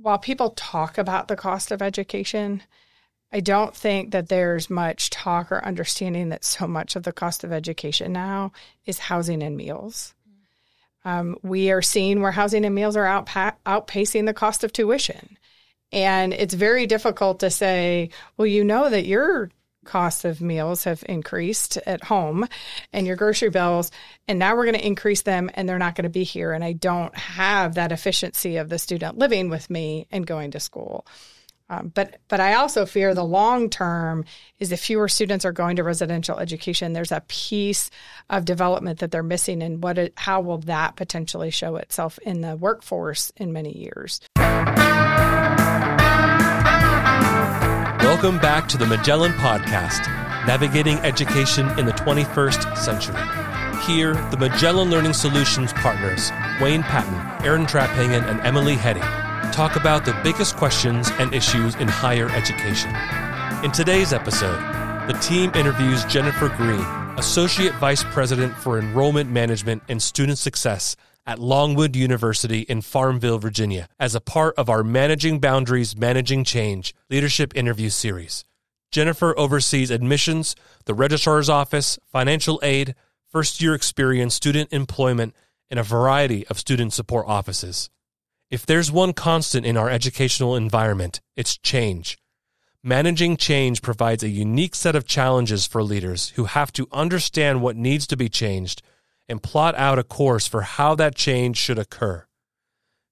while people talk about the cost of education, I don't think that there's much talk or understanding that so much of the cost of education now is housing and meals. We are seeing where housing and meals are outpacing the cost of tuition. And it's very difficult to say, well, you know that your costs of meals have increased at home and your grocery bills, and now we're going to increase them and they're not going to be here. And I don't have that efficiency of the student living with me and going to school. But I also fear the long term is if fewer students are going to residential education, there's a piece of development that they're missing, and how will that potentially show itself in the workforce in many years. Welcome back to the Magellan Podcast, Navigating Education in the 21st Century. Here, the Magellan Learning Solutions partners, Wayne Patton, Aaron Traphagen, and Emily Hetty, talk about the biggest questions and issues in higher education. In today's episode, the team interviews Jennifer Green, Associate Vice President for Enrollment Management and Student Success at Longwood University in Farmville, Virginia, as a part of our Managing Boundaries, Managing Change leadership interview series. Jennifer oversees admissions, the registrar's office, financial aid, first-year experience, student employment, and a variety of student support offices. If there's one constant in our educational environment, it's change. Managing change provides a unique set of challenges for leaders who have to understand what needs to be changed and plot out a course for how that change should occur.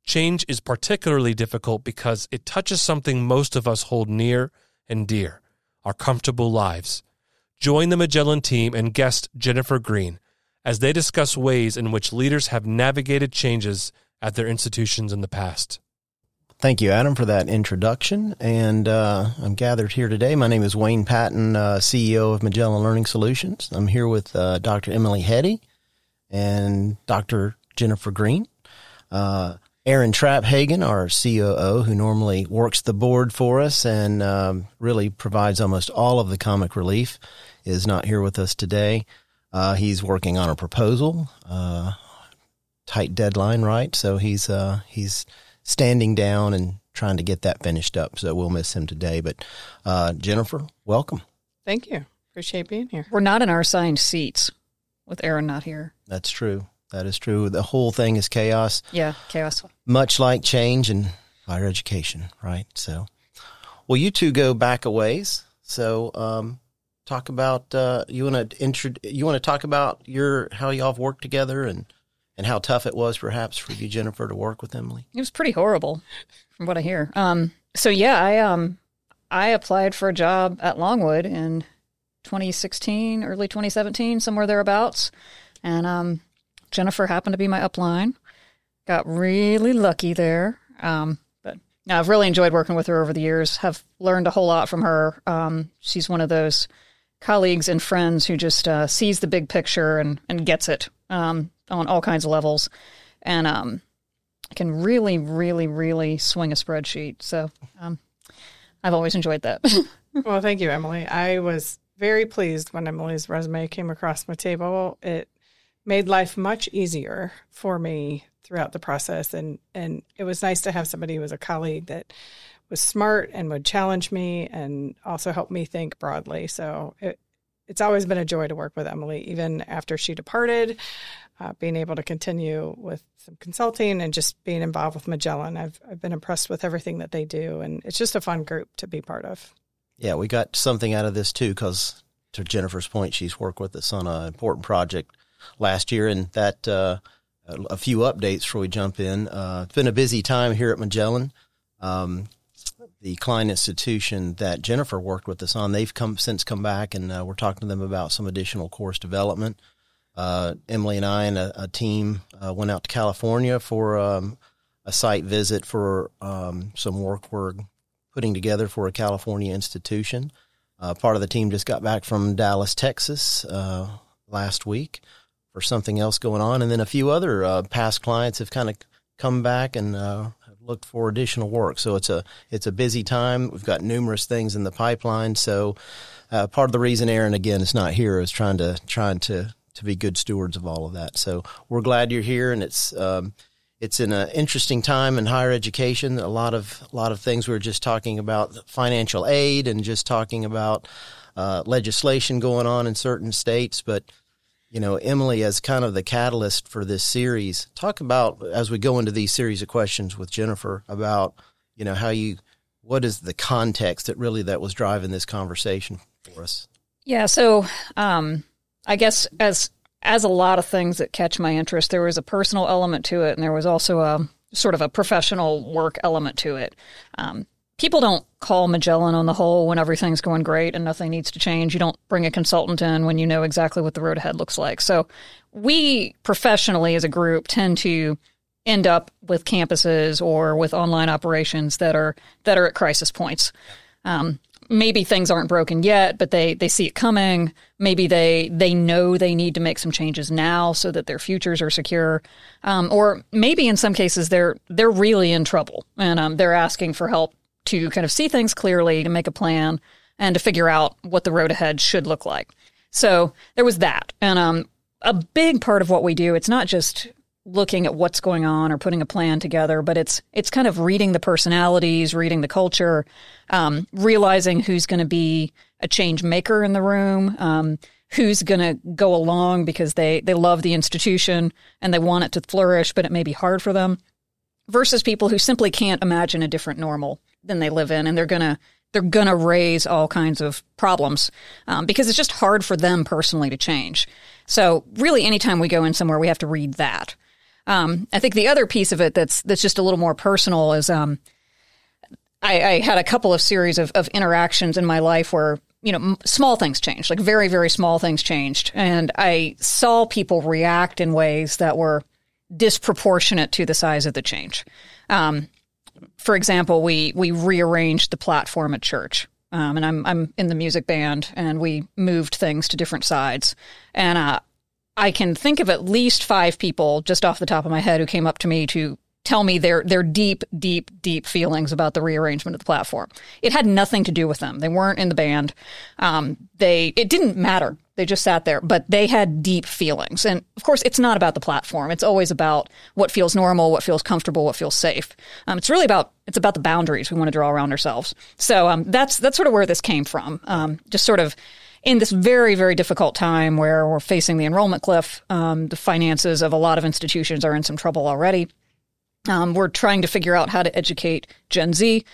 Change is particularly difficult because it touches something most of us hold near and dear, our comfortable lives. Join the Magellan team and guest Jennifer Green as they discuss ways in which leaders have navigated changes at their institutions in the past. Thank you, Adam, for that introduction. And I'm gathered here today. My name is Wayne Patton, CEO of Magellan Learning Solutions. I'm here with Dr. Emily Hetty and Dr. Jennifer Green. Aaron Traphagen, our COO, who normally works the board for us and really provides almost all of the comic relief, is not here with us today. He's working on a proposal, tight deadline, right? So he's standing down and trying to get that finished up. So we'll miss him today. But Jennifer, welcome. Thank you. Appreciate being here. We're not in our assigned seats with Aaron not here. That's true. That is true. The whole thing is chaos. Yeah, chaos. Much like change in higher education, right? So, well, you two go back a ways. So, talk about you want to talk about how y'all have worked together and how tough it was, perhaps, for you, Jennifer, to work with Emily. It was pretty horrible, from what I hear. I applied for a job at Longwood in 2016, early 2017, somewhere thereabouts, and Jennifer happened to be my upline. Got really lucky there, but no, I've really enjoyed working with her over the years. Have learned a whole lot from her. She's one of those colleagues and friends who just sees the big picture and gets it. On all kinds of levels, and can really, really, really swing a spreadsheet. So I've always enjoyed that. Well, thank you, Emily. I was very pleased when Emily's resume came across my table. It made life much easier for me throughout the process, and it was nice to have somebody who was a colleague that was smart and would challenge me and also help me think broadly. So it's always been a joy to work with Emily, even after she departed. Being able to continue with some consulting and just being involved with Magellan. I've been impressed with everything that they do, and it's just a fun group to be part of. Yeah, we got something out of this, too, because to Jennifer's point, she's worked with us on an important project last year, and that a few updates before we jump in. It's been a busy time here at Magellan. The client institution that Jennifer worked with us on, they've since come back, and we're talking to them about some additional course development. Emily and I and a team went out to California for a site visit for some work we're putting together for a California institution. Part of the team just got back from Dallas, Texas last week for something else going on. And then a few other past clients have kind of come back and have looked for additional work. So it's a busy time. We've got numerous things in the pipeline. So part of the reason Aaron, again, is not here is trying to be good stewards of all of that. So we're glad you're here, and it's it's an interesting time in higher education. A lot of things. We were just talking about financial aid and just talking about legislation going on in certain states. But, Emily, as kind of the catalyst for this series, talk about, as we go into these series of questions with Jennifer, about, what is the context that was driving this conversation for us? Yeah. So I guess as a lot of things that catch my interest, there was a personal element to it, and there was also a sort of a professional work element to it. People don't call Magellan on the whole when everything's going great and nothing needs to change. You don't bring a consultant in when you know exactly what the road ahead looks like. So we professionally as a group tend to end up with campuses or with online operations that are at crisis points. Maybe things aren't broken yet, but they see it coming. Maybe they know they need to make some changes now so that their futures are secure. Or maybe in some cases they're really in trouble and they're asking for help to kind of see things clearly, to make a plan, and to figure out what the road ahead should look like. So there was that. And a big part of what we do, it's not just looking at what's going on or putting a plan together, but it's kind of reading the personalities, reading the culture, realizing who's going to be a change maker in the room, who's going to go along because they love the institution and they want it to flourish, but it may be hard for them, versus people who simply can't imagine a different normal than they live in, and they're gonna raise all kinds of problems because it's just hard for them personally to change. So really, anytime we go in somewhere, we have to read that. I think the other piece of it that's just a little more personal is I had a couple of series of interactions in my life where, small things changed, like very, very small things changed. And I saw people react in ways that were disproportionate to the size of the change. For example, we rearranged the platform at church. And I'm in the music band, and we moved things to different sides. And I can think of at least 5 people just off the top of my head who came up to me to tell me their deep, deep, deep feelings about the rearrangement of the platform. It had nothing to do with them. They weren't in the band. It didn't matter. They just sat there, but they had deep feelings. And of course, it's not about the platform. It's always about what feels normal, what feels comfortable, what feels safe. It's about the boundaries we want to draw around ourselves. So that's sort of where this came from. Just sort of in this very, very difficult time where we're facing the enrollment cliff, the finances of a lot of institutions are in some trouble already. We're trying to figure out how to educate Gen Z,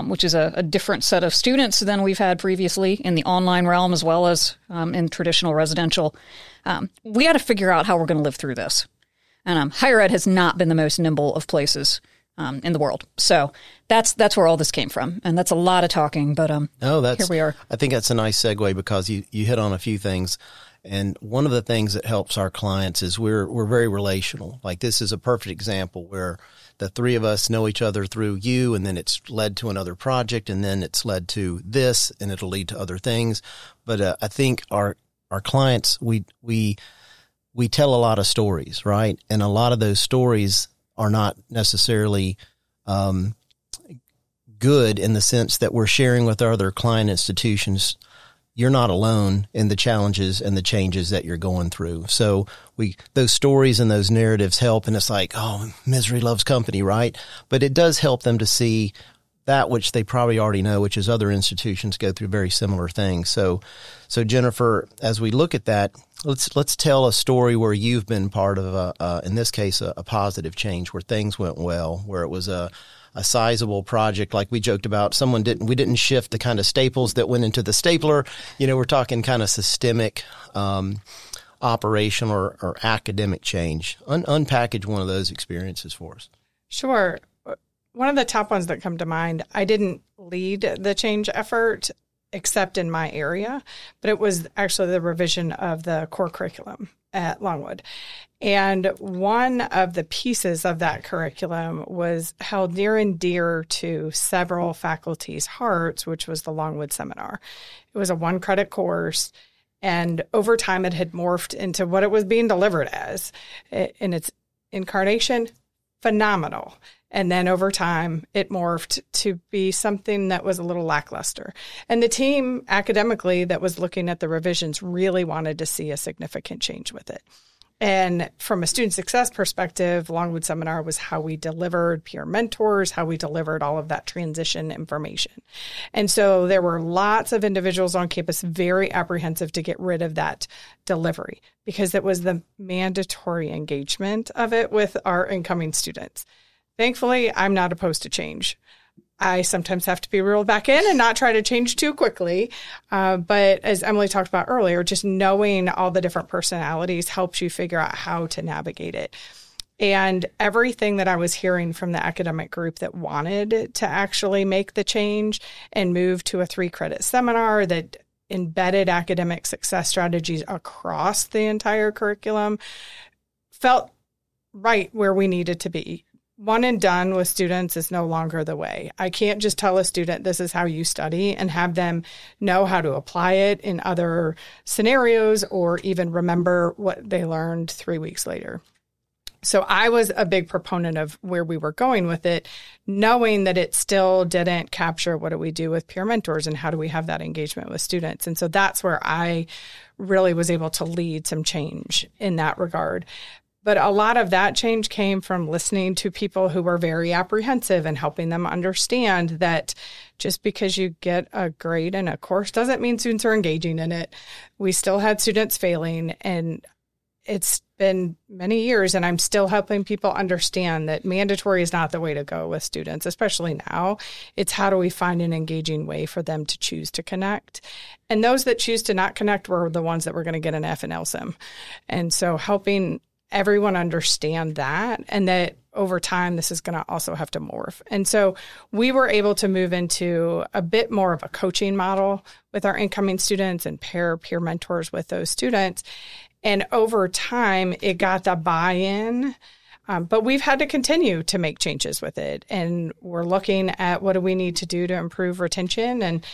which is a different set of students than we've had previously in the online realm as well as in traditional residential. We got to figure out how we're going to live through this. And higher ed has not been the most nimble of places in the world. So that's where all this came from. And that's a lot of talking, but here we are. I think that's a nice segue because you hit on a few things. And one of the things that helps our clients is we're very relational. Like this is a perfect example where the 3 of us know each other through you, and then it's led to another project, and then it's led to this, and it'll lead to other things. But I think our clients, we tell a lot of stories, right? And a lot of those stories are not necessarily good in the sense that we're sharing with our other client institutions. You're not alone in the challenges and the changes that you're going through. So those stories and those narratives help. And it's like, oh, misery loves company, right? But it does help them to see that which they probably already know, which is other institutions go through very similar things. So Jennifer, as we look at that, let's tell a story where you've been part of, in this case, a positive change where things went well, where it was a sizable project. Like we joked about, we didn't shift the kind of staples that went into the stapler. We're talking kind of systemic, operational or academic change. Unpackage one of those experiences for us. Sure. One of the top ones that come to mind, I didn't lead the change effort except in my area, but it was actually the revision of the core curriculum at Longwood. And one of the pieces of that curriculum was held near and dear to several faculty's hearts, which was the Longwood seminar. It was a 1-credit course, and over time it had morphed into what it was being delivered as. In its incarnation, phenomenal. And then over time, it morphed to be something that was a little lackluster. And the team academically that was looking at the revisions really wanted to see a significant change with it. And from a student success perspective, Longwood Seminar was how we delivered peer mentors, how we delivered all of that transition information. And so there were lots of individuals on campus very apprehensive to get rid of that delivery because it was the mandatory engagement of it with our incoming students. Thankfully, I'm not opposed to change. I sometimes have to be reeled back in and not try to change too quickly. But as Emily talked about earlier, just knowing all the different personalities helps you figure out how to navigate it. And everything that I was hearing from the academic group that wanted to actually make the change and move to a 3-credit seminar that embedded academic success strategies across the entire curriculum felt right where we needed to be. One and done with students is no longer the way. I can't just tell a student this is how you study and have them know how to apply it in other scenarios or even remember what they learned 3 weeks later. So I was a big proponent of where we were going with it, knowing that it still didn't capture what do we do with peer mentors and how do we have that engagement with students. And so that's where I really was able to lead some change in that regard. But a lot of that change came from listening to people who were very apprehensive and helping them understand that just because you get a grade in a course doesn't mean students are engaging in it. We still had students failing, and it's been many years, and I'm still helping people understand that mandatory is not the way to go with students, especially now. It's how do we find an engaging way for them to choose to connect. And those that choose to not connect were the ones that were going to get an F in LSIM. And so helping everyone understand that, and that over time, this is going to also have to morph. And so we were able to move into a bit more of a coaching model with our incoming students and pair peer mentors with those students. And over time, it got the buy-in, but we've had to continue to make changes with it. And we're looking at what do we need to do to improve retention. And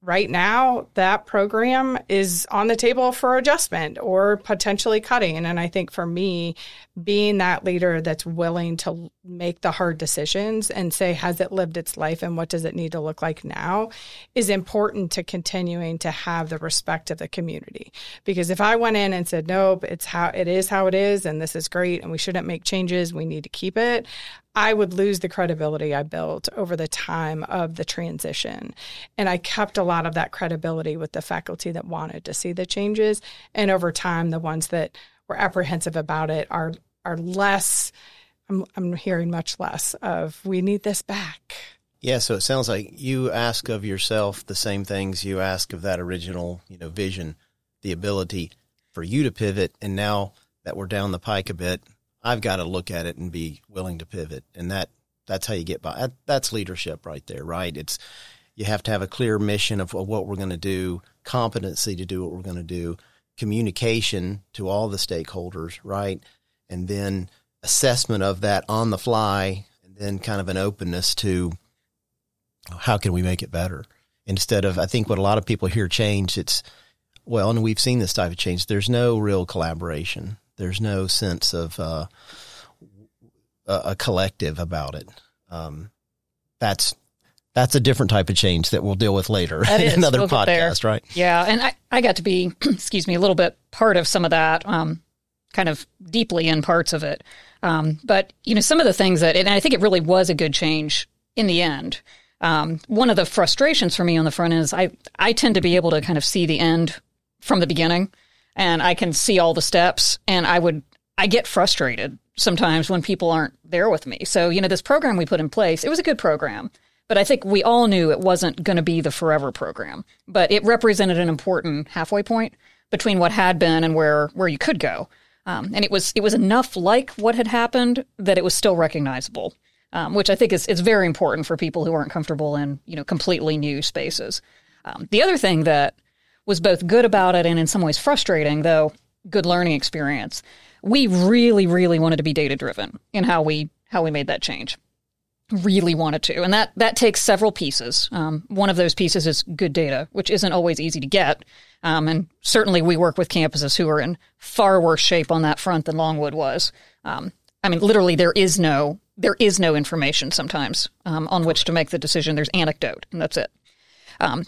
right now, that program is on the table for adjustment or potentially cutting. And I think for me, being that leader that's willing to make the hard decisions and say, has it lived its life and what does it need to look like now, is important to continuing to have the respect of the community. Because if I went in and said, nope, it's how it is, and this is great, and we shouldn't make changes, we need to keep it, I would lose the credibility I built over the time of the transition. And I kept a lot of that credibility with the faculty that wanted to see the changes. And over time, the ones that were apprehensive about it are less, I'm hearing much less of, we need this back. Yeah, so it sounds like you ask of yourself the same things you ask of that original, vision, the ability for you to pivot. And now that we're down the pike a bit, I've got to look at it and be willing to pivot. And that's how you get by. That's leadership right there, right? You have to have a clear mission of what we're going to do, competency to do what we're going to do, communication to all the stakeholders, right? And then assessment of that on the fly, and then kind of an openness to how can we make it better? Instead of, I think what a lot of people hear change, and we've seen this type of change, there's no real collaboration. There's no sense of a collective about it. That's a different type of change that we'll deal with later in another podcast, right? Yeah, and I got to be, a little bit part of some of that, kind of deeply in parts of it. But, some of the things and I think it really was a good change in the end. One of the frustrations for me on the front end is I tend to be able to kind of see the end from the beginning, and I can see all the steps, and I get frustrated sometimes when people aren't there with me. So, this program we put in place, it was a good program, but I think we all knew it wasn't going to be the forever program, but it represented an important halfway point between what had been and where you could go. And it was enough like what had happened that it was still recognizable, which I think is very important for people who aren't comfortable in, completely new spaces. The other thing that was both good about it and in some ways frustrating, though good learning experience, we really, really wanted to be data-driven in how we made that change. Really wanted to. And that takes several pieces. One of those pieces is good data, which isn't always easy to get. And certainly we work with campuses who are in far worse shape on that front than Longwood was. Literally there is no information sometimes on which to make the decision. There's anecdote, and that's it.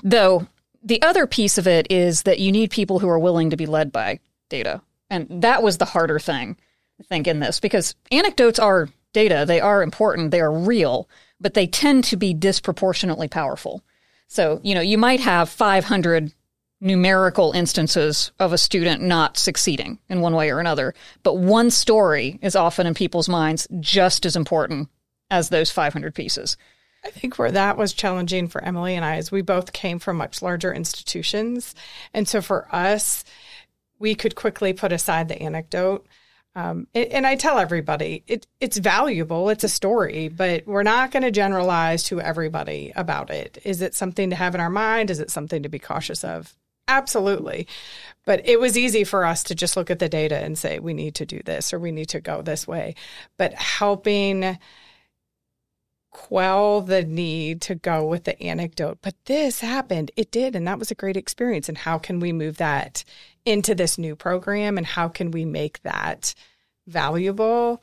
Though the other piece of it is that you need people who are willing to be led by data And that was the harder thing, I think, in this, because anecdotes are data. They are important. They are real, but they tend to be disproportionately powerful. So, you might have 500 numerical instances of a student not succeeding in one way or another, but one story is often in people's minds just as important as those 500 pieces. I think where that was challenging for Emily and I is we both came from much larger institutions. And so for us, we could quickly put aside the anecdote. And I tell everybody, it's valuable. It's a story, but we're not going to generalize to everybody about it. Is it something to have in our mind? Is it something to be cautious of? Absolutely. But it was easy for us to just look at the data and say, we need to do this or we need to go this way. But helping quell the need to go with the anecdote. But this happened. It did. And that was a great experience. And how can we move that into this new program? And how can we make that valuable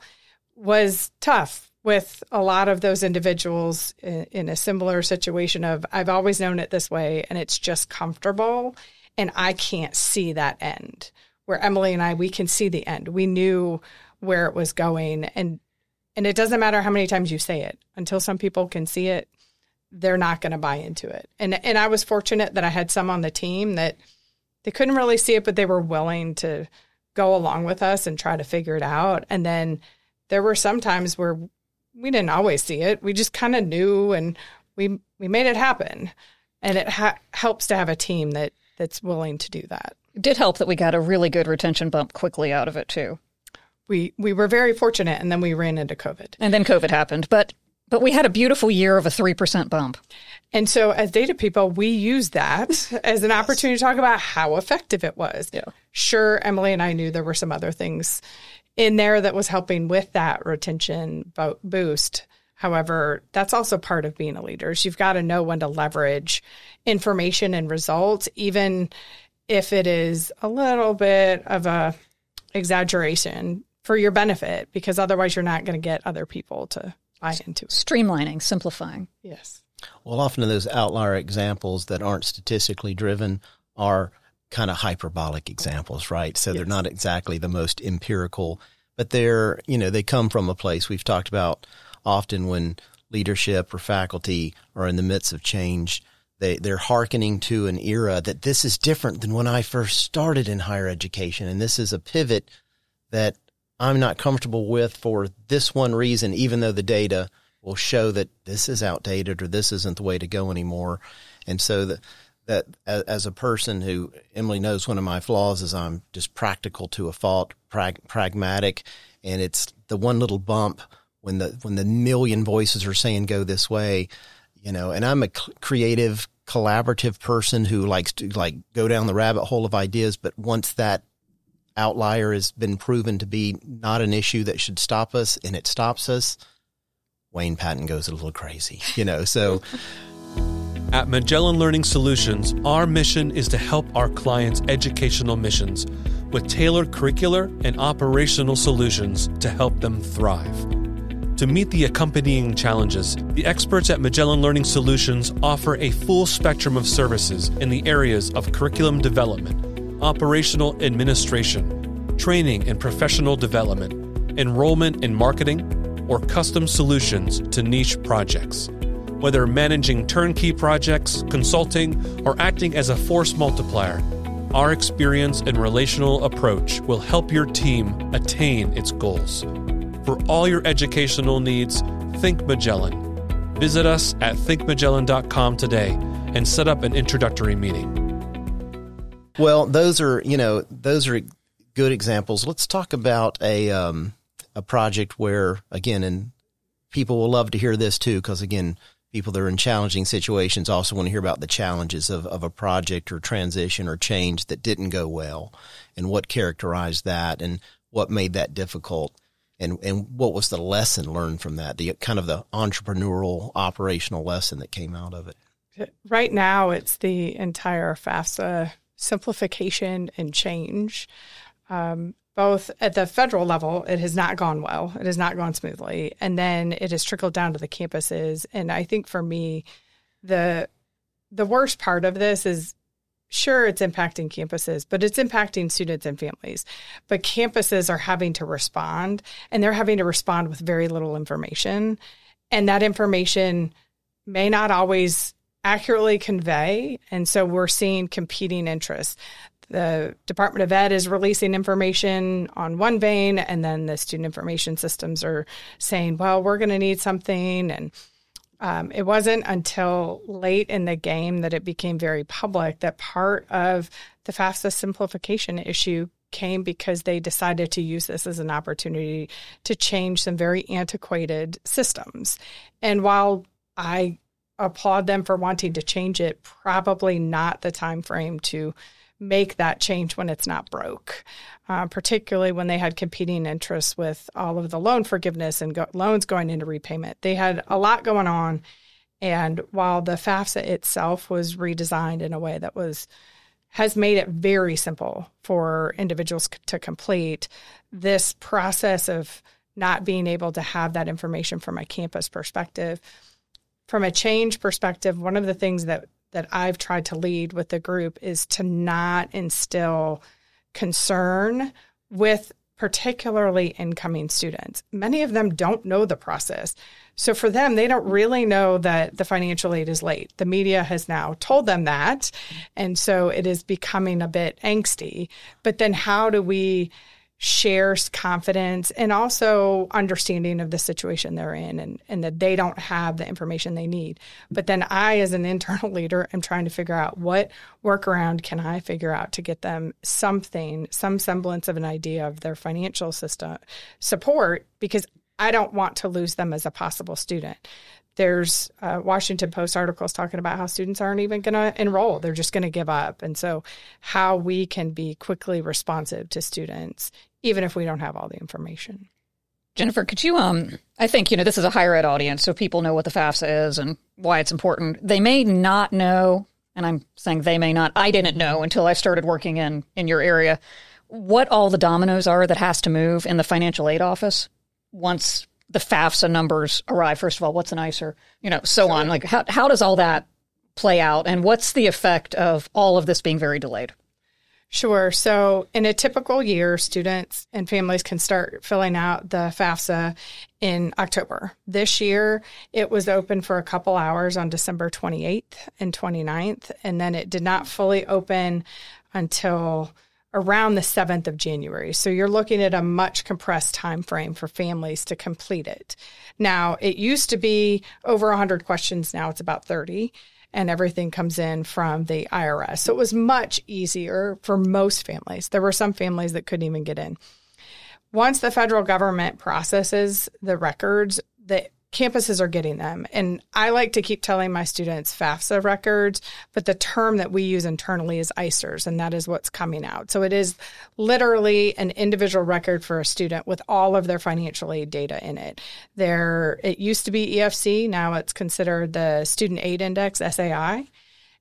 was tough with a lot of those individuals in a similar situation of, I've always known it this way and it's just comfortable and I can't see that end. Where Emily and I, we can see the end. We knew where it was going. And it doesn't matter how many times you say it. Until some people can see it, they're not going to buy into it. And I was fortunate that I had some on the team that they couldn't really see it, but they were willing to go along with us and try to figure it out. And then there were some times where we didn't always see it. We just kind of knew and we made it happen. And it helps to have a team that's willing to do that. It did help that we got a really good retention bump quickly out of it, too. We were very fortunate, and then we ran into COVID. And then COVID happened. But we had a beautiful year of a 3% bump. And so as data people, we use that as an opportunity to talk about how effective it was. Yeah. Sure, Emily and I knew there were some other things in there that was helping with that retention boost. However, that's also part of being a leader. So you've got to know when to leverage information and results, even if it is a little bit of a exaggeration for your benefit, because otherwise you're not going to get other people to buy into it. Streamlining, simplifying. Yes. Well, often those outlier examples that aren't statistically driven are kind of hyperbolic examples, right? So they're not exactly the most empirical, but they're, they come from a place we've talked about often when leadership or faculty are in the midst of change. They're hearkening to an era that this is different than when I first started in higher education. And this is a pivot that I'm not comfortable with for this one reason, even though the data will show that this is outdated or this isn't the way to go anymore. And so that as a person who, Emily knows one of my flaws is I'm just practical to a fault, pragmatic. And it's the one little bump when the million voices are saying go this way, and I'm a creative, collaborative person who likes to go down the rabbit hole of ideas. But once that outlier has been proven to be not an issue that should stop us, and it stops us, Wayne Patton goes a little crazy, so. At Magellan Learning Solutions, our mission is to help our clients' educational missions with tailored curricular and operational solutions to help them thrive. To meet the accompanying challenges, the experts at Magellan Learning Solutions offer a full spectrum of services in the areas of curriculum development, operational administration, training and professional development, enrollment and marketing, or custom solutions to niche projects. Whether managing turnkey projects, consulting, or acting as a force multiplier, our experience and relational approach will help your team attain its goals. For all your educational needs, think Magellan. Visit us at thinkmagellan.com today and set up an introductory meeting. Well, those are good examples. Let's talk about a project where, again, and people will love to hear this too, because again, people that are in challenging situations also want to hear about the challenges of a project or transition or change that didn't go well, and what characterized that and what made that difficult. And what was the lesson learned from that, the kind of the entrepreneurial operational lesson that came out of it? Right now, it's the entire FAFSA simplification and change. Both at the federal level, it has not gone well. It has not gone smoothly. And then it has trickled down to the campuses. And I think for me, the worst part of this is sure, it's impacting campuses, but it's impacting students and families. But campuses are having to respond, and they're having to respond with very little information. And that information may not always accurately convey. And so we're seeing competing interests. The Department of Ed is releasing information on one vein, and then the student information systems are saying, well, we're going to need something. And it wasn't until late in the game that it became very public that part of the FAFSA simplification issue came because they decided to use this as an opportunity to change some very antiquated systems. And while I applaud them for wanting to change it, probably not the time frame to make that change when it's not broke, particularly when they had competing interests with all of the loan forgiveness and loans going into repayment. They had a lot going on. And while the FAFSA itself was redesigned in a way that has made it very simple for individuals to complete, this process of not being able to have that information from a campus perspective, from a change perspective, one of the things that I've tried to lead with the group is to not instill concern with particularly incoming students. Many of them don't know the process. So for them, they don't really know that the financial aid is late. The media has now told them that. And so it is becoming a bit angsty. But then how do we share confidence and also understanding of the situation they're in, and that they don't have the information they need. But then I, as an internal leader, am trying to figure out what workaround can I figure out to get them some semblance of an idea of their financial system support, because I don't want to lose them as a possible student. There's Washington Post articles talking about how students aren't even going to enroll. They're just going to give up. And so how we can be quickly responsive to students, even if we don't have all the information. Jennifer, could you, I think, this is a higher ed audience, so people know what the FAFSA is and why it's important. They may not know, and I'm saying they may not, I didn't know until I started working in your area, what all the dominoes are that has to move in the financial aid office once the FAFSA numbers arrive. First of all, what's an ICER, so on. Like, how does all that play out, and what's the effect of all of this being very delayed? Sure. So in a typical year, students and families can start filling out the FAFSA in October. This year, it was open for a couple hours on December 28th and 29th, and then it did not fully open until around the 7th of January. So you're looking at a much compressed time frame for families to complete it. Now, it used to be over 100 questions. Now it's about 30. And everything comes in from the IRS. So it was much easier for most families. There were some families that couldn't even get in. Once the federal government processes the records, the campuses are getting them. And I like to keep telling my students FAFSA records, but the term that we use internally is ICERs, and that is what's coming out. So it is literally an individual record for a student with all of their financial aid data in it. It used to be EFC, now it's considered the Student Aid Index, SAI.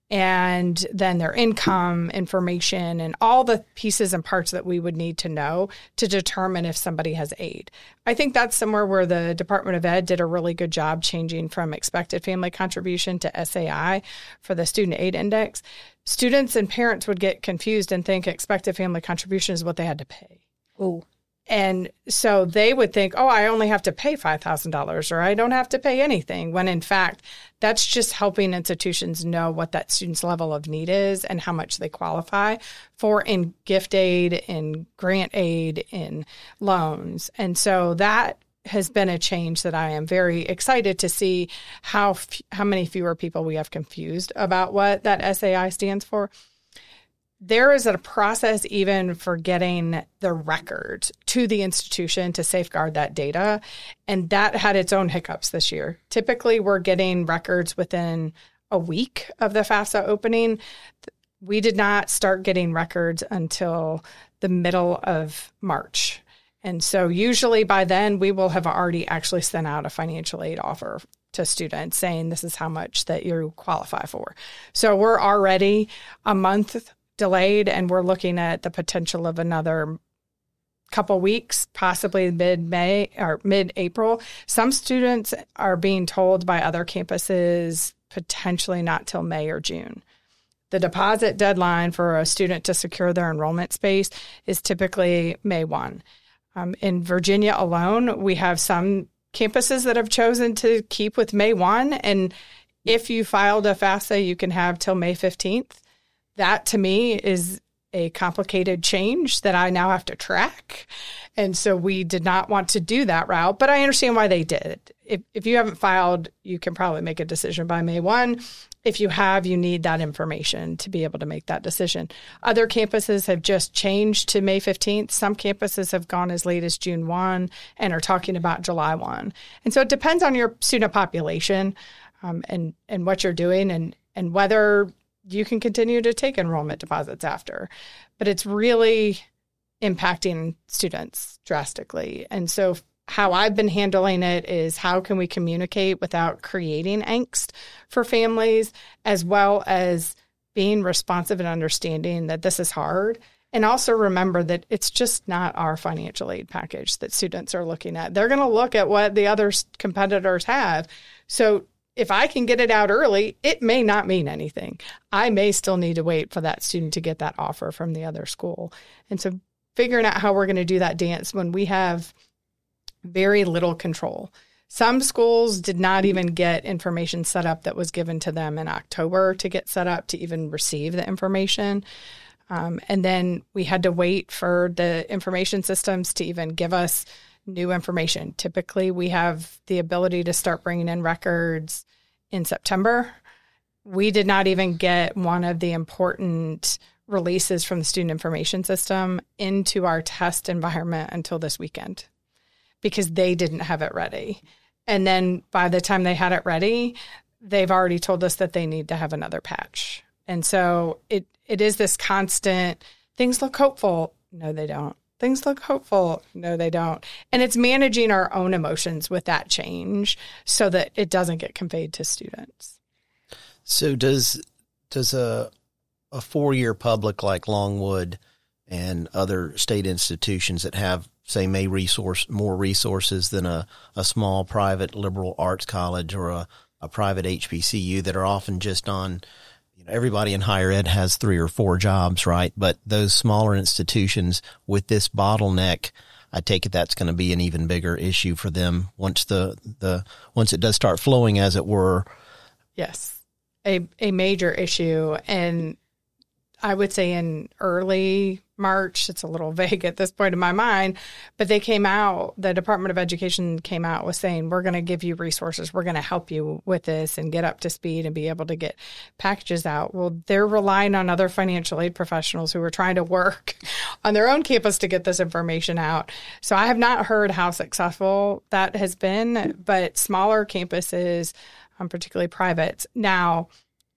And then their income information and all the pieces and parts that we would need to know to determine if somebody has aid. I think that's somewhere where the Department of Ed did a really good job changing from expected family contribution to SAI for the Student Aid Index. Students and parents would get confused and think expected family contribution is what they had to pay. Oh. And so they would think, oh, I only have to pay $5,000 or I don't have to pay anything, when in fact, that's just helping institutions know what that student's level of need is and how much they qualify for in gift aid, in grant aid, in loans. And so that has been a change that I am very excited to see how many fewer people we have confused about what that SAI stands for. There is a process even for getting the records to the institution to safeguard that data, and that had its own hiccups this year. Typically, we're getting records within a week of the FAFSA opening. We did not start getting records until the middle of March. And so usually by then, we will have already actually sent out a financial aid offer to students saying this is how much that you qualify for. So we're already a month delayed, and we're looking at the potential of another couple weeks, possibly mid-May or mid-April. Some students are being told by other campuses potentially not till May or June. The deposit deadline for a student to secure their enrollment space is typically May 1. In Virginia alone, we have some campuses that have chosen to keep with May 1. And if you filed a FAFSA, you can have till May 15th. That, to me, is a complicated change that I now have to track. And so we did not want to do that route, but I understand why they did. If you haven't filed, you can probably make a decision by May 1. If you have, you need that information to be able to make that decision. Other campuses have just changed to May 15th. Some campuses have gone as late as June 1 and are talking about July 1. And so it depends on your student population and what you're doing and whether you can continue to take enrollment deposits after. But it's really impacting students drastically. And so how I've been handling it is how can we communicate without creating angst for families, as well as being responsive and understanding that this is hard. And also remember that it's just not our financial aid package that students are looking at. They're going to look at what the other competitors have. So if I can get it out early, it may not mean anything. I may still need to wait for that student to get that offer from the other school. And so figuring out how we're going to do that dance when we have very little control. Some schools did not even get information set up that was given to them in October to get set up to even receive the information. And then we had to wait for the information systems to even give us new information. Typically, we have the ability to start bringing in records in September. We did not even get one of the important releases from the student information system into our test environment until this weekend because they didn't have it ready. And then by the time they had it ready, they've already told us that they need to have another patch. And so it is this constant, things look hopeful. No, they don't. Things look hopeful. No, they don't. And it's managing our own emotions with that change so that it doesn't get conveyed to students. So does a 4-year public like Longwood and other state institutions that have, say, more resources than a small private liberal arts college or a private HBCU that are often just on, everybody in higher ed has 3 or 4 jobs, right? But those smaller institutions with this bottleneck, I take it that's going to be an even bigger issue for them once once it does start flowing, as it were. Yes, a major issue. And I would say in early March, it's a little vague at this point in my mind, but the Department of Education came out with saying, we're going to give you resources. We're going to help you with this and get up to speed and be able to get packages out. Well, they're relying on other financial aid professionals who are trying to work on their own campus to get this information out. So I have not heard how successful that has been, but smaller campuses, particularly privates. Now,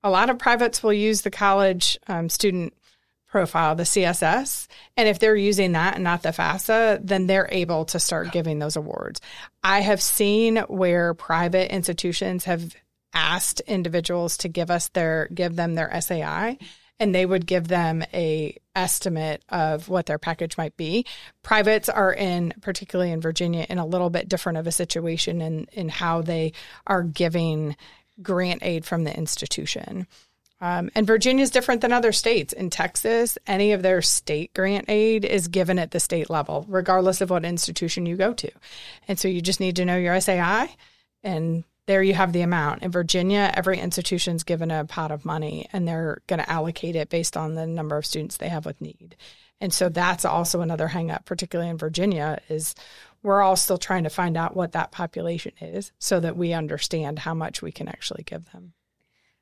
a lot of privates will use the college student profile, the CSS. And if they're using that and not the FAFSA, then they're able to start giving those awards. I have seen where private institutions have asked individuals to give them their SAI, and they would give them a estimate of what their package might be. Privates are particularly in Virginia, in a little bit different of a situation in how they are giving grant aid from the institution. And Virginia is different than other states. In Texas, any of their state grant aid is given at the state level, regardless of what institution you go to. And so you just need to know your SAI, and there you have the amount. In Virginia, every institution is given a pot of money, and they're going to allocate it based on the number of students they have with need. And so that's also another hang up, particularly in Virginia, is we're all still trying to find out what that population is so that we understand how much we can actually give them.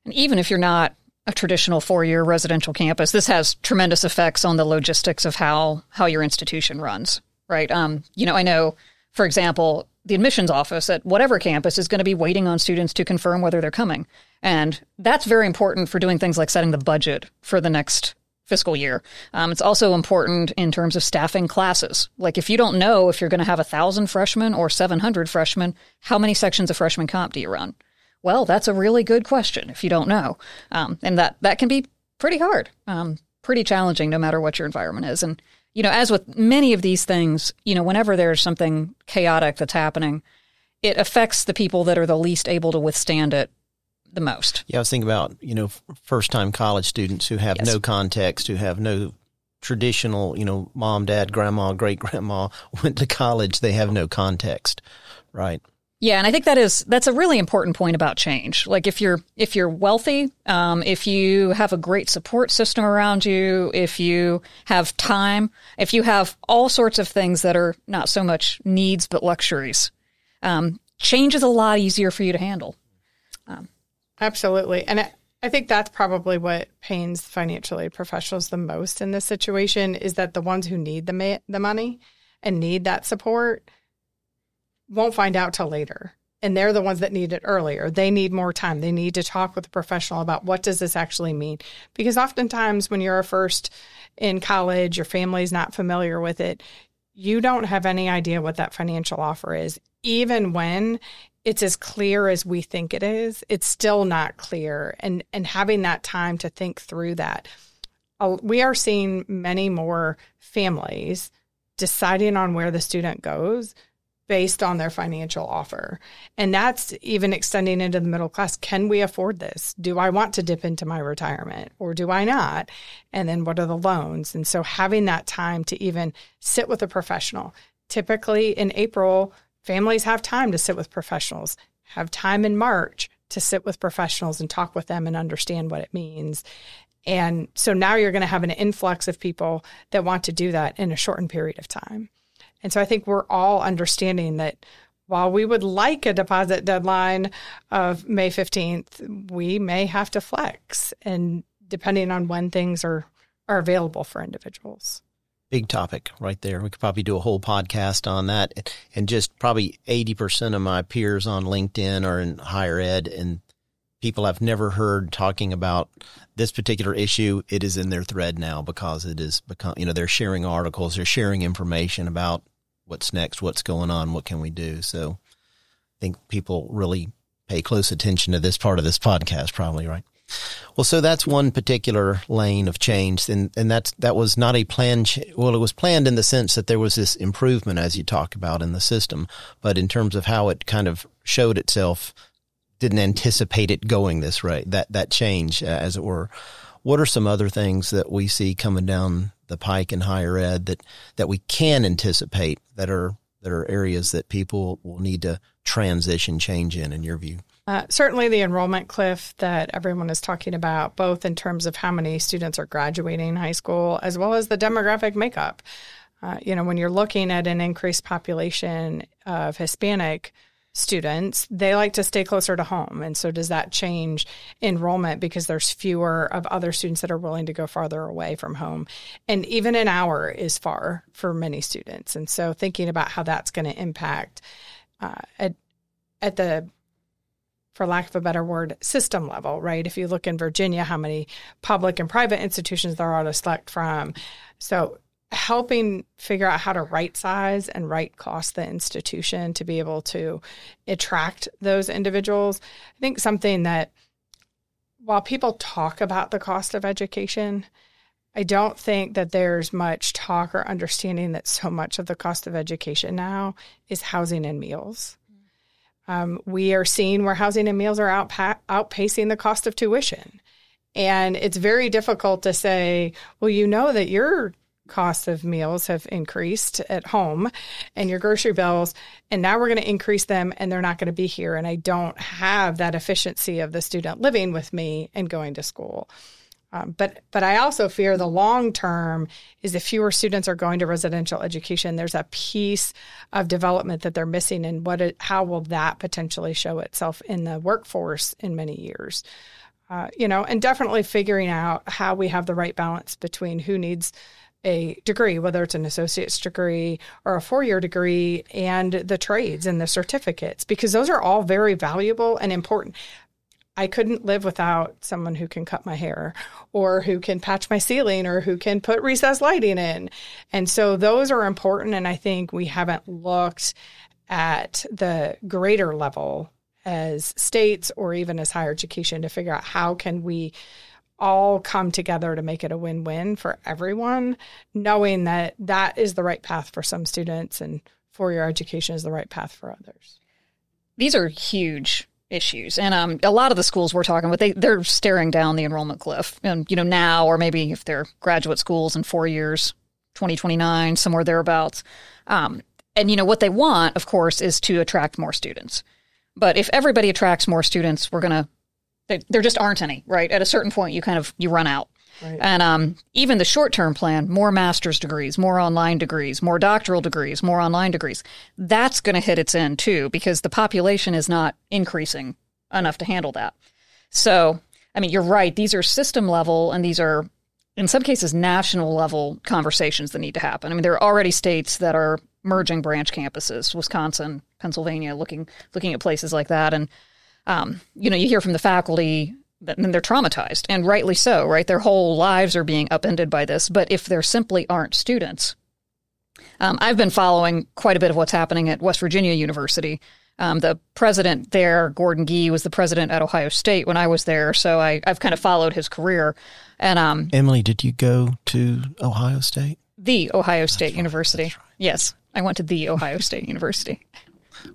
And even if you're not a traditional 4-year residential campus, this has tremendous effects on the logistics of how your institution runs, right? I know, for example, the admissions office at whatever campus is going to be waiting on students to confirm whether they're coming. And that's very important for doing things like setting the budget for the next fiscal year. It's also important in terms of staffing classes. Like if you don't know if you're going to have 1,000 freshmen or 700 freshmen, how many sections of freshman comp do you run? Well, that's a really good question if you don't know. And that can be pretty hard, pretty challenging no matter what your environment is. And, as with many of these things, whenever there's something chaotic that's happening, it affects the people that are the least able to withstand it the most. Yeah, I was thinking about, first-time college students who have no context, who have no traditional, mom, dad, grandma, great-grandma went to college. They have no context, right? Yeah, and I think that's a really important point about change. Like if you're wealthy, if you have a great support system around you, if you have time, if you have all sorts of things that are not so much needs but luxuries, change is a lot easier for you to handle. Absolutely. And I think that's probably what pains financial aid professionals the most in this situation is that the ones who need the money and need that support won't find out till later. And they're the ones that need it earlier. They need more time. They need to talk with a professional about what does this actually mean? Because oftentimes when you're a first in college, your family's not familiar with it, you don't have any idea what that financial offer is. Even when it's as clear as we think it is, it's still not clear. And having that time to think through that. We are seeing many more families deciding on where the student goes based on their financial offer. And that's even extending into the middle class. Can we afford this? Do I want to dip into my retirement or do I not? And then what are the loans? And so having that time to even sit with a professional. Typically in April, families have time to sit with professionals, have time in March to sit with professionals and talk with them and understand what it means. And so now you're going to have an influx of people that want to do that in a shortened period of time. And so I think we're all understanding that while we would like a deposit deadline of May 15th, we may have to flex, and depending on when things are available for individuals. Big topic right there. We could probably do a whole podcast on that. And just probably 80% of my peers on LinkedIn are in higher ed, and people I've never heard talking about this particular issue. It is in their thread now because it is become, they're sharing articles, they're sharing information about what's next, what's going on, what can we do. So I think people really pay close attention to this part of this podcast, probably, right? Well, so that's one particular lane of change, and that was not a planned. Well, it was planned in the sense that there was this improvement, as you talk about, in the system, but in terms of how it kind of showed itself, didn't anticipate it going this way, that change, as it were. What are some other things that we see coming down the pike in higher ed that we can anticipate that are areas that people will need to transition, change in your view? Certainly the enrollment cliff that everyone is talking about, both in terms of how many students are graduating high school, as well as the demographic makeup. When you're looking at an increased population of Hispanic students, they like to stay closer to home. And so does that change enrollment because there's fewer of other students that are willing to go farther away from home? And even an hour is far for many students. And so thinking about how that's going to impact at the, for lack of a better word, system level, right? If you look in Virginia, how many public and private institutions there are to select from. So helping figure out how to right size and right cost the institution to be able to attract those individuals. I think something that while people talk about the cost of education, I don't think that there's much talk or understanding that so much of the cost of education now is housing and meals. We are seeing where housing and meals are outpacing the cost of tuition. And it's very difficult to say, well, you know that your costs of meals have increased at home and your grocery bills, and now we're going to increase them and they're not going to be here. And I don't have that efficiency of the student living with me and going to school. But I also fear the long term is if fewer students are going to residential education, there's a piece of development that they're missing, and how will that potentially show itself in the workforce in many years? And definitely figuring out how we have the right balance between who needs a degree, whether it's an associate's degree or a 4-year degree, and the trades and the certificates, because those are all very valuable and important. I couldn't live without someone who can cut my hair or who can patch my ceiling or who can put recessed lighting in. And so those are important. And I think we haven't looked at the greater level as states or even as higher education to figure out how can we all come together to make it a win-win for everyone, knowing that that is the right path for some students and 4-year education is the right path for others. These are huge issues. And a lot of the schools we're talking about, they're staring down the enrollment cliff. And, now, or maybe if they're graduate schools in 4 years, 2029, somewhere thereabouts. And, what they want, of course, is to attract more students. But if everybody attracts more students, there just aren't any, right? At a certain point, you run out. Right. And even the short-term plan, more master's degrees, more online degrees, more doctoral degrees, more online degrees, that's going to hit its end too, because the population is not increasing enough to handle that. So, you're right. These are system level, and these are, in some cases, national level conversations that need to happen. There are already states that are merging branch campuses, Wisconsin, Pennsylvania, looking at places like that. And, you hear from the faculty, and they're traumatized, and rightly so, right? Their whole lives are being upended by this. But if there simply aren't students, I've been following quite a bit of what's happening at West Virginia University. The president there, Gordon Gee, was the president at Ohio State when I was there, so I've kind of followed his career. And Emily, did you go to Ohio State? The Ohio State University. Right. Yes, I went to the Ohio State University.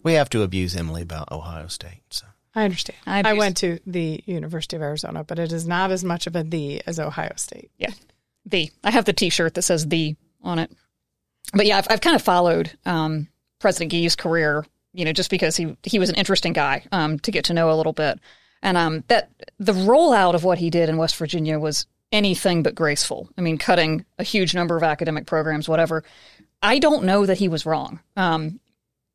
We have to abuse Emily about Ohio State, so. I understand. I went to the University of Arizona, but it is not as much of a "the" as Ohio State. Yeah, the. I have the T-shirt that says "the" on it. But yeah, I've kind of followed President Gee's career, just because he was an interesting guy to get to know a little bit. And that the rollout of what he did in West Virginia was anything but graceful. Cutting a huge number of academic programs, whatever. I don't know that he was wrong.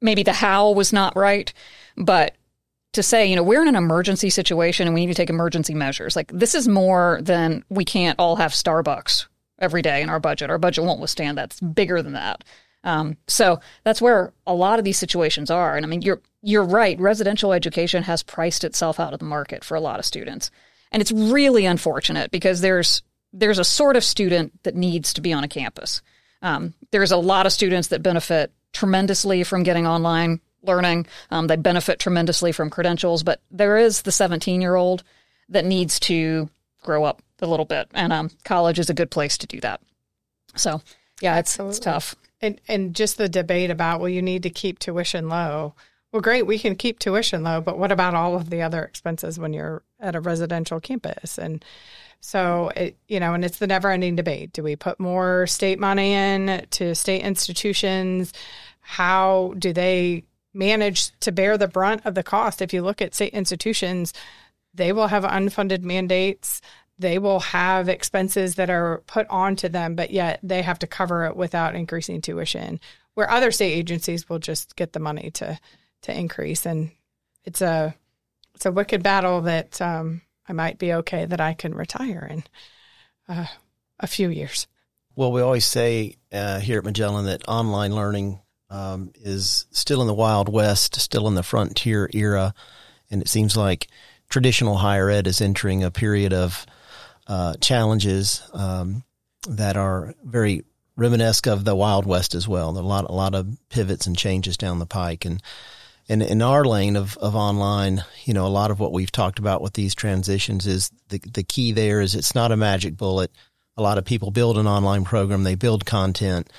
Maybe the how was not right, but to say, we're in an emergency situation and we need to take emergency measures. Like, this is more than we can't all have Starbucks every day in our budget. Our budget won't withstand that. It's bigger than that. So that's where a lot of these situations are. And you're right. Residential education has priced itself out of the market for a lot of students. And it's really unfortunate because there's a sort of student that needs to be on a campus. There's a lot of students that benefit tremendously from getting online learning. They benefit tremendously from credentials, but there is the 17-year-old that needs to grow up a little bit, and college is a good place to do that. So, yeah, it's tough. And just the debate about, well, you need to keep tuition low. Well, great, we can keep tuition low, but what about all of the other expenses when you're at a residential campus? And so, and it's the never-ending debate. Do we put more state money in to state institutions? How do they manage to bear the brunt of the cost? If you look at state institutions, they will have unfunded mandates. They will have expenses that are put onto them, but yet they have to cover it without increasing tuition, where other state agencies will just get the money to increase. And it's a wicked battle that I might be okay that I can retire in a few years. Well, we always say here at Magellan that online learning is still in the Wild West, still in the frontier era, and it seems like traditional higher ed is entering a period of challenges that are very reminiscent of the Wild West as well. A lot of pivots and changes down the pike, and in our lane of online, a lot of what we've talked about with these transitions is the key there is it's not a magic bullet. A lot of people build an online program, they build content,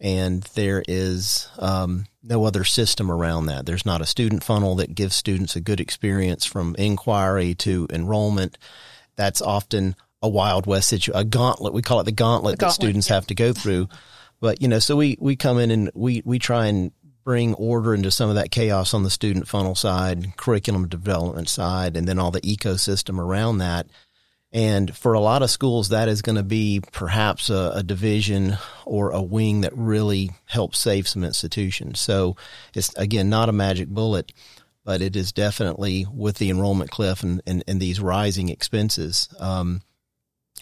and there is no other system around that. There's not a student funnel that gives students a good experience from inquiry to enrollment. That's often a Wild West situation, a gauntlet. We call it the gauntlet that students have to go through. But, so we come in and we try and bring order into some of that chaos on the student funnel side, curriculum development side, and then all the ecosystem around that. And for a lot of schools, that is going to be perhaps a division or a wing that really helps save some institutions. So it's, again, not a magic bullet, but it is definitely with the enrollment cliff and these rising expenses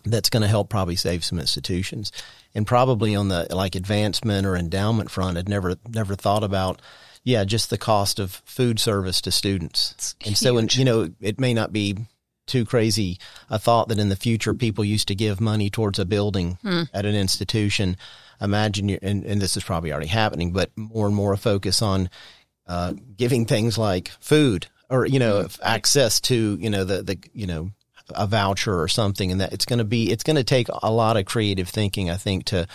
that's going to help probably save some institutions. And probably on the advancement or endowment front, I'd never thought about, just the cost of food service to students. And so, it may not be too crazy a thought that in the future people used to give money towards a building at an institution. Imagine, and this is probably already happening, but more and more a focus on giving things like food or access to a voucher or something, and that it's going to take a lot of creative thinking, I think, to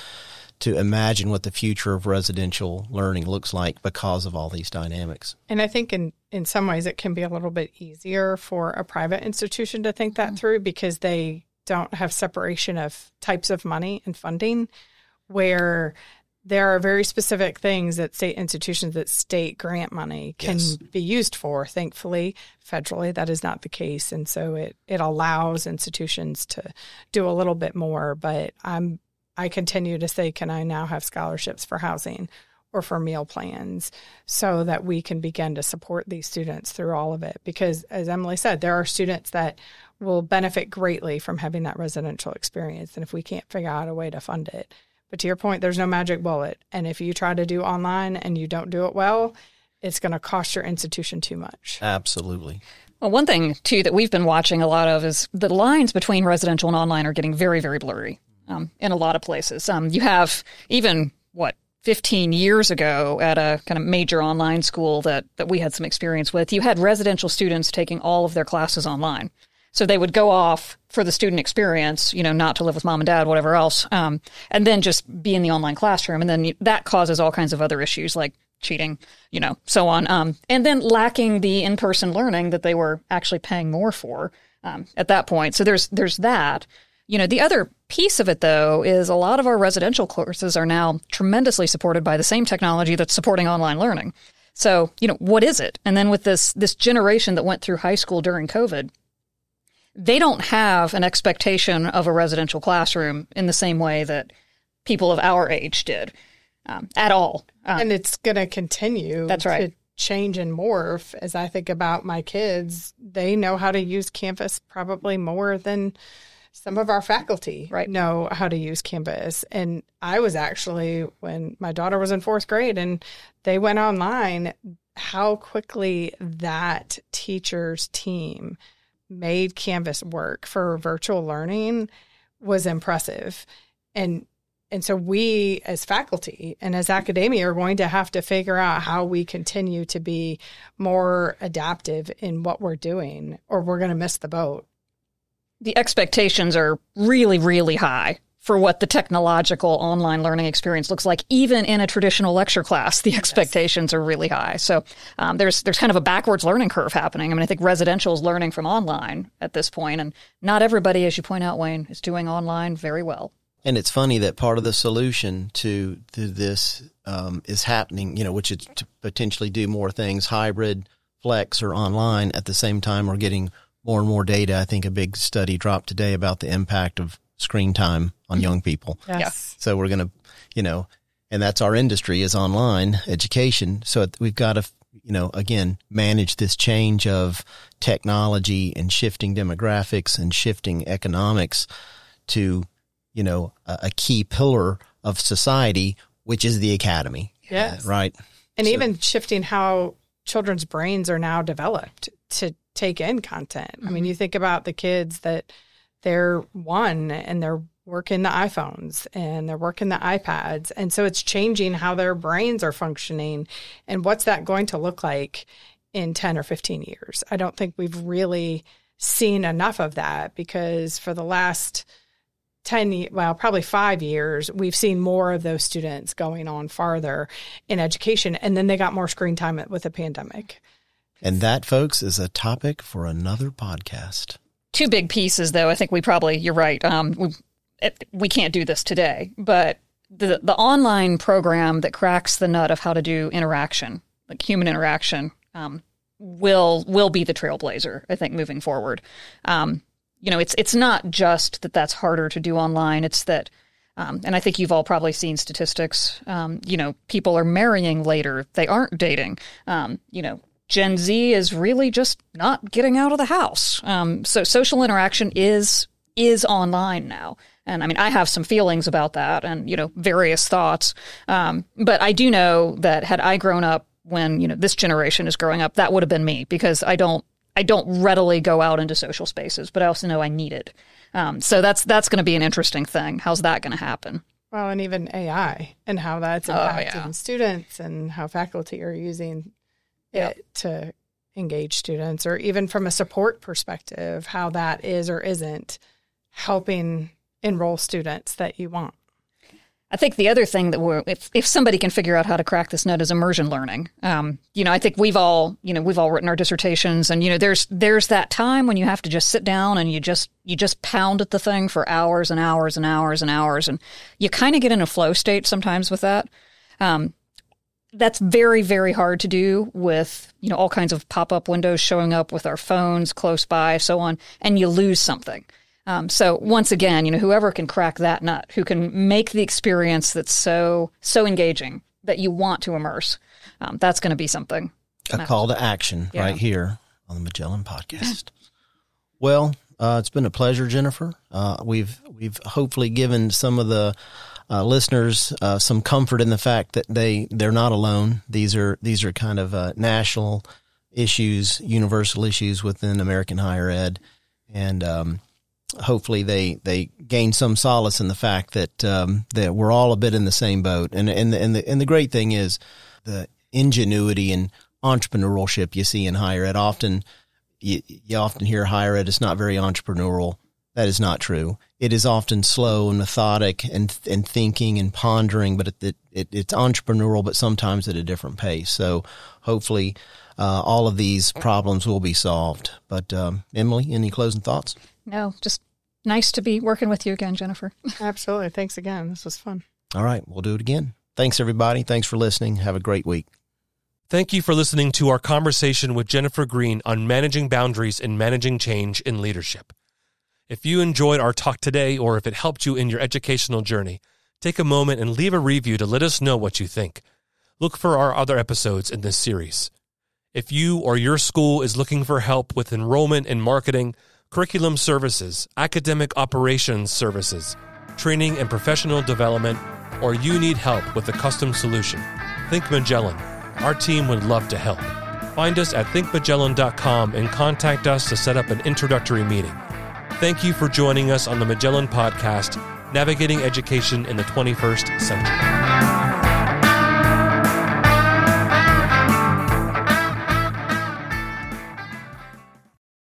to imagine what the future of residential learning looks like because of all these dynamics. And I think in some ways it can be a little bit easier for a private institution to think that through because they don't have separation of types of money and funding, where there are very specific things that state institutions, that state grant money can be used for. Thankfully, federally, that is not the case. And so it allows institutions to do a little bit more. But I continue to say, can I now have scholarships for housing or for meal plans so that we can begin to support these students through all of it? Because as Emily said, there are students that will benefit greatly from having that residential experience. And if we can't figure out a way to fund it, but to your point, there's no magic bullet. And if you try to do online and you don't do it well, it's going to cost your institution too much. Absolutely. Well, one thing, too, that we've been watching a lot of is the lines between residential and online are getting very, very blurry in a lot of places. You have even, 15 years ago at a kind of major online school that we had some experience with, you had residential students taking all of their classes online. So they would go off for the student experience, not to live with mom and dad, whatever else, and then just be in the online classroom. And then that causes all kinds of other issues like cheating, so on. And then lacking the in-person learning that they were actually paying more for at that point. So there's that. The other piece of it, though, is a lot of our residential courses are now tremendously supported by the same technology that's supporting online learning. So, what is it? And then with this generation that went through high school during COVID, they don't have an expectation of a residential classroom in the same way that people of our age did at all. And it's going to continue to change and morph. As I think about my kids, they know how to use Canvas probably more than some of our faculty know how to use Canvas. And I was actually, when my daughter was in 4th grade and they went online, how quickly that teacher's team made Canvas work for virtual learning was impressive. And so we as faculty and as academia are going to have to figure out how we continue to be more adaptive in what we're doing, or we're going to miss the boat. The expectations are really, really high for what the technological online learning experience looks like. Even in a traditional lecture class, the expectations are really high. So there's kind of a backwards learning curve happening. I mean, I think residential is learning from online at this point, and not everybody, as you point out, Wayne, is doing online very well. And it's funny that part of the solution to this is happening, which is to potentially do more things, hybrid, flex, or online. At the same time, we're getting more and more data. I think a big study dropped today about the impact of screen time on young people. Yes. So we're going to, and that's our industry, is online education. So we've got to, again, manage this change of technology and shifting demographics and shifting economics to, a key pillar of society, which is the academy. Yes. Right. And even shifting how children's brains are now developed to take in content. I mean, you think about the kids that they're 1 and they're working the iPhones and they're working the iPads. And so it's changing how their brains are functioning. And what's that going to look like in 10 or 15 years? I don't think we've really seen enough of that, because for the last probably 5 years, we've seen more of those students going on farther in education. And then they got more screen time with the pandemic. And that, folks, is a topic for another podcast. 2 big pieces, though. I think you're right. We can't do this today, but the online program that cracks the nut of how to do interaction, like human interaction, will be the trailblazer, I think, moving forward. It's not just that that's harder to do online. It's that, and I think you've all probably seen statistics, people are marrying later. They aren't dating. Gen Z is really just not getting out of the house. So social interaction is online now. And I mean, I have some feelings about that and, various thoughts. But I do know that had I grown up when, this generation is growing up, that would have been me, because I don't readily go out into social spaces, but I also know I need it. So that's going to be an interesting thing. How's that going to happen? Well, and even AI and how that's impacting students and how faculty are using it to engage students, or even from a support perspective, how that is or isn't helping enroll students that you want. I think the other thing that if somebody can figure out how to crack this nut is immersion learning. I think we've all written our dissertations, and there's that time when you have to just sit down and you just pound at the thing for hours and hours and hours and hours, and you kind of get in a flow state sometimes with that. That's very, very hard to do with all kinds of pop-up windows showing up with our phones close by, so on, and you lose something. So once again, whoever can crack that nut, who can make the experience that's so engaging that you want to immerse, that's going to be something. A call to action right here on the Magellan podcast. Well, it's been a pleasure, Jennifer. We've hopefully given some of the listeners some comfort in the fact that they're not alone. These are kind of national issues, universal issues within American higher ed, and hopefully they gain some solace in the fact that that we're all a bit in the same boat. And the great thing is the ingenuity and entrepreneurship you see in higher ed. Often you often hear higher ed is not very entrepreneurial. That is not true. It is often slow and methodic and thinking and pondering, but it's entrepreneurial, but sometimes at a different pace. So hopefully all of these problems will be solved. But Emily, any closing thoughts? No, just nice to be working with you again, Jennifer. Absolutely. Thanks again. This was fun. All right. We'll do it again. Thanks, everybody. Thanks for listening. Have a great week. Thank you for listening to our conversation with Jennifer Green on managing boundaries and managing change in leadership. If you enjoyed our talk today, or if it helped you in your educational journey, take a moment and leave a review to let us know what you think. Look for our other episodes in this series. If you or your school is looking for help with enrollment and marketing, curriculum services, academic operations services, training and professional development, or you need help with a custom solution, think Magellan. Our team would love to help. Find us at thinkmagellan.com and contact us to set up an introductory meeting. Thank you for joining us on the Magellan podcast, Navigating Education in the 21st Century.